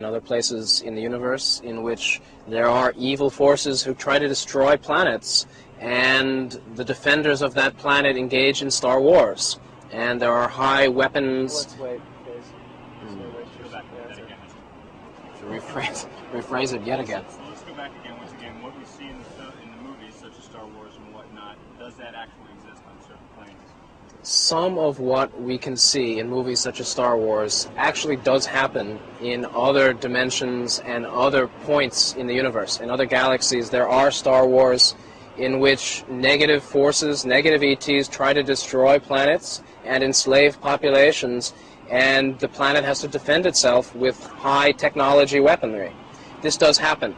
and other places in the universe in which there are evil forces who try to destroy planets, and the defenders of that planet engage in Star Wars, and there are high weapons. Let's wait, please. Rephrase it yet again. So let's go back again. Once again, what we see in the movies, such as Star Wars and whatnot, does that actually exist on certain planes? Some of what we can see in movies such as Star Wars actually does happen in other dimensions and other points in the universe. In other galaxies, there are Star Wars in which negative forces, negative ETs, try to destroy planets and enslave populations, and the planet has to defend itself with high technology weaponry. This does happen.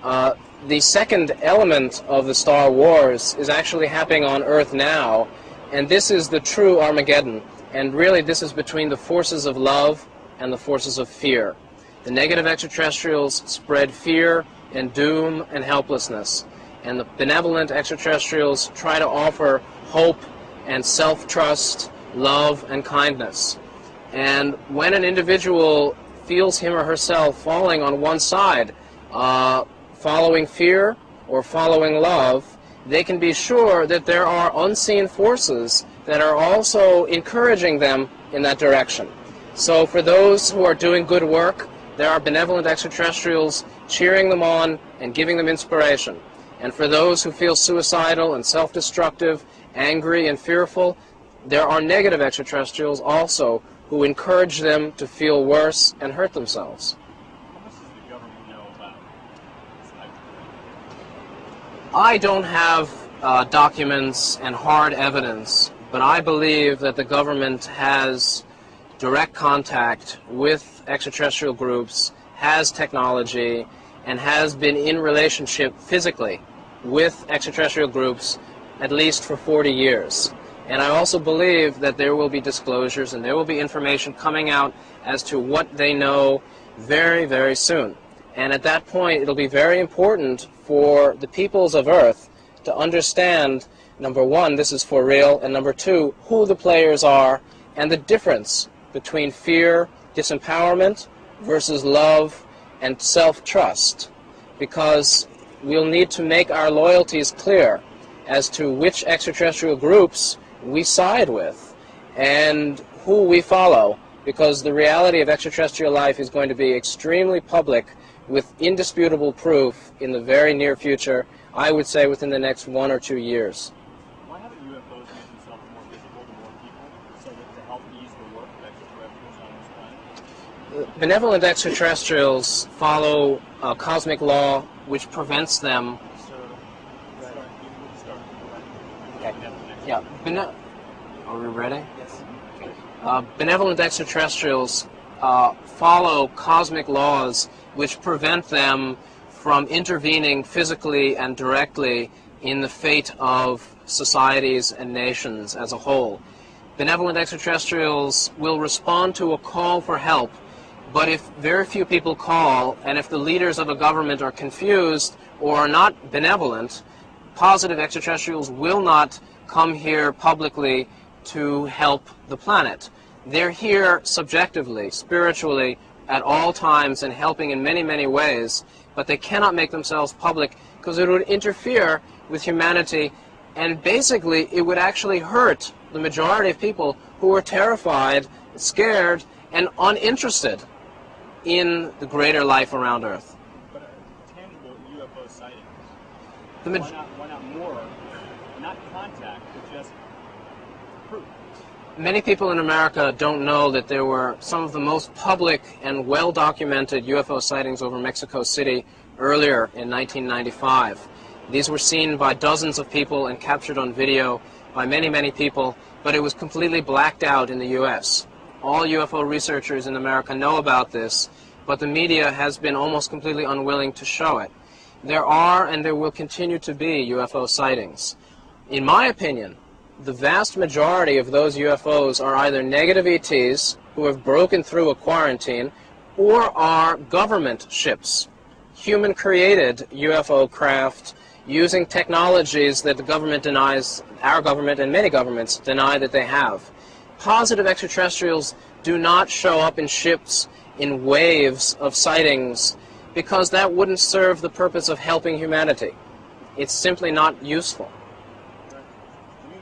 The second element of the Star Wars is actually happening on Earth now, and this is the true Armageddon. And really this is between the forces of love and the forces of fear. The negative extraterrestrials spread fear and doom and helplessness, and the benevolent extraterrestrials try to offer hope and self-trust, love and kindness. And when an individual feels him or herself falling on one side, following fear or following love, they can be sure that there are unseen forces that are also encouraging them in that direction. So for those who are doing good work, there are benevolent extraterrestrials cheering them on and giving them inspiration. And for those who feel suicidal and self-destructive, angry and fearful, there are negative extraterrestrials also who encourage them to feel worse and hurt themselves. How much does the government know about this type of thing? I don't have documents and hard evidence, but I believe that the government has direct contact with extraterrestrial groups, has technology, and has been in relationship physically with extraterrestrial groups at least for 40 years. And I also believe that there will be disclosures and there will be information coming out as to what they know very, very soon. And at that point, it'll be very important for the peoples of Earth to understand, number one, this is for real, and number two, who the players are and the difference between fear, disempowerment, versus love and self-trust. Because we'll need to make our loyalties clear as to which extraterrestrial groups we side with and who we follow, because the reality of extraterrestrial life is going to be extremely public with indisputable proof in the very near future, I would say within the next 1 or 2 years. Why haven't UFOs made themselves more visible to more people so that to help ease the work of extraterrestrials on this planet? Benevolent extraterrestrials follow a cosmic law which prevents them. Okay. Yeah. Are we ready? Yes. Benevolent extraterrestrials follow cosmic laws which prevent them from intervening physically and directly in the fate of societies and nations as a whole. Benevolent extraterrestrials will respond to a call for help, but if very few people call, and if the leaders of a government are confused or are not benevolent, positive extraterrestrials will not come here publicly to help the planet. They're here subjectively, spiritually, at all times and helping in many, many ways, but they cannot make themselves public because it would interfere with humanity, and basically it would actually hurt the majority of people who are terrified, scared, and uninterested in the greater life around Earth. But tangible UFO sightings, The why not more, not contact, but just proof? Many people in America don't know that there were some of the most public and well-documented UFO sightings over Mexico City earlier in 1995. These were seen by dozens of people and captured on video by many, many people, but it was completely blacked out in the U.S. All UFO researchers in America know about this, but the media has been almost completely unwilling to show it. There are and there will continue to be UFO sightings. In my opinion, the vast majority of those UFOs are either negative ETs who have broken through a quarantine, or are government ships, human-created UFO craft using technologies that the government denies, our government and many governments deny that they have. Positive extraterrestrials do not show up in ships in waves of sightings, because that wouldn't serve the purpose of helping humanity. It's simply not useful. Let me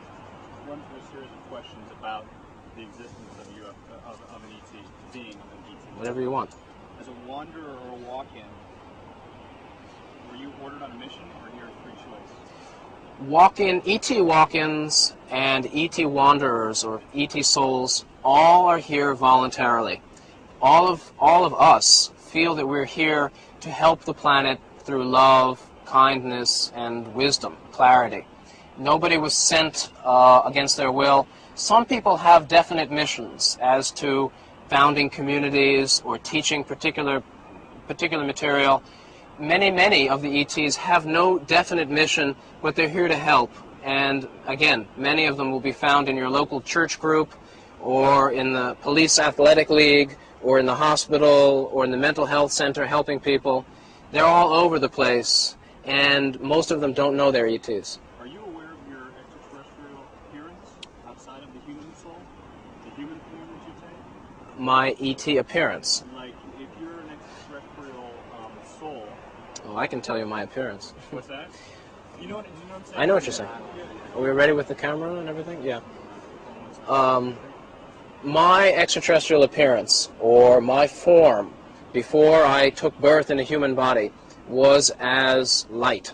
run through a series of questions about the existence of an ET, being of an ET. Whatever you want. As a wanderer or a walk-in, were you ordered on a mission or your free choice? ET walk-ins and ET wanderers or ET souls all are here voluntarily. All of us feel that we're here to help the planet through love, kindness, and wisdom, clarity. Nobody was sent against their will. Some people have definite missions as to founding communities or teaching particular material. Many of the ETs have no definite mission, but they're here to help. And again, many of them will be found in your local church group, or in the police athletic league, or in the hospital, or in the mental health center helping people. They're all over the place, and most of them don't know they're ETs. Are you aware of your extraterrestrial appearance outside of the human soul? The human form that you take? My ET appearance. Like, if you're an extraterrestrial soul... Oh, I can tell you my appearance. What's that? You know what I'm saying? I know what you're saying. Are we ready with the camera and everything? Yeah. My extraterrestrial appearance, or my form, before I took birth in a human body, was as light.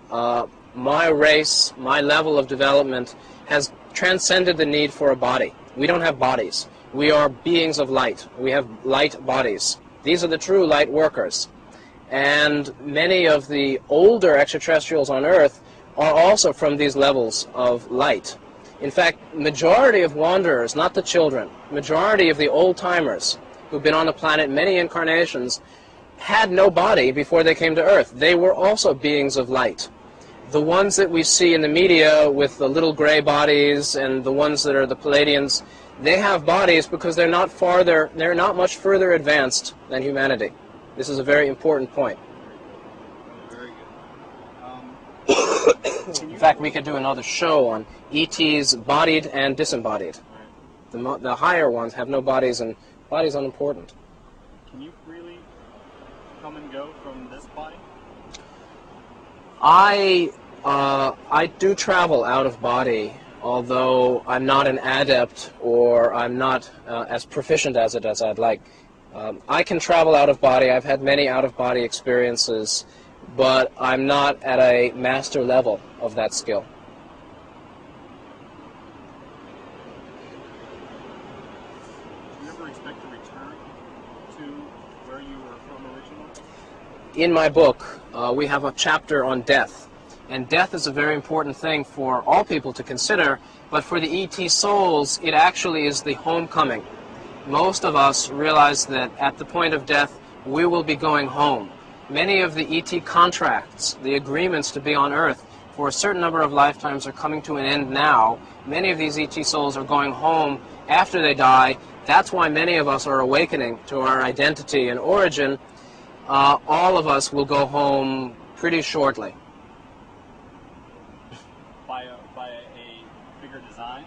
My race, my level of development has transcended the need for a body. We don't have bodies. We are beings of light. We have light bodies. These are the true light workers. And many of the older extraterrestrials on Earth are also from these levels of light. In fact, majority of wanderers, not the children, majority of the old-timers who've been on the planet many incarnations had no body before they came to Earth. They were also beings of light. The ones that we see in the media with the little gray bodies and the ones that are the Palladians, they have bodies because they're not much further advanced than humanity. This is a very important point. Very good. In fact, we could do another show on ETs bodied and disembodied. The higher ones have no bodies, and bodies unimportant. Can you freely come and go from this body? I do travel out of body, although I'm not an adept, or I'm not as proficient as it as I'd like. I can travel out of body. I've had many out-of-body experiences, but I'm not at a master level of that skill. Do you ever expect to return to where you were from originally? In my book, we have a chapter on death. And death is a very important thing for all people to consider, but for the ET souls, it actually is the homecoming. Most of us realize that at the point of death, we will be going home. Many of the ET contracts, the agreements to be on Earth for a certain number of lifetimes, are coming to an end now. Many of these ET souls are going home after they die. That's why many of us are awakening to our identity and origin. All of us will go home pretty shortly. By a bigger design?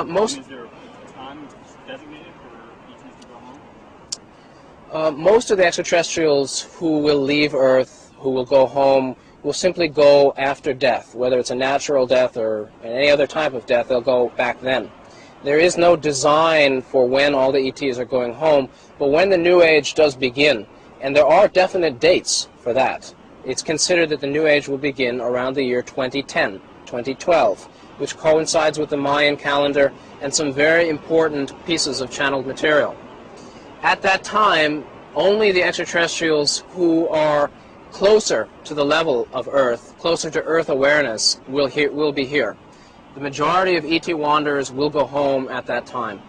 Most Is there a time designated for ETs to go home? Most of the extraterrestrials who will leave Earth, who will go home, will simply go after death. Whether it's a natural death or any other type of death, they'll go back then. There is no design for when all the ETs are going home, but when the New Age does begin, and there are definite dates for that, it's considered that the New Age will begin around the year 2010, 2012, which coincides with the Mayan calendar and some very important pieces of channeled material. At that time, only the extraterrestrials who are closer to the level of Earth, closer to Earth awareness, will be here. The majority of ET wanderers will go home at that time.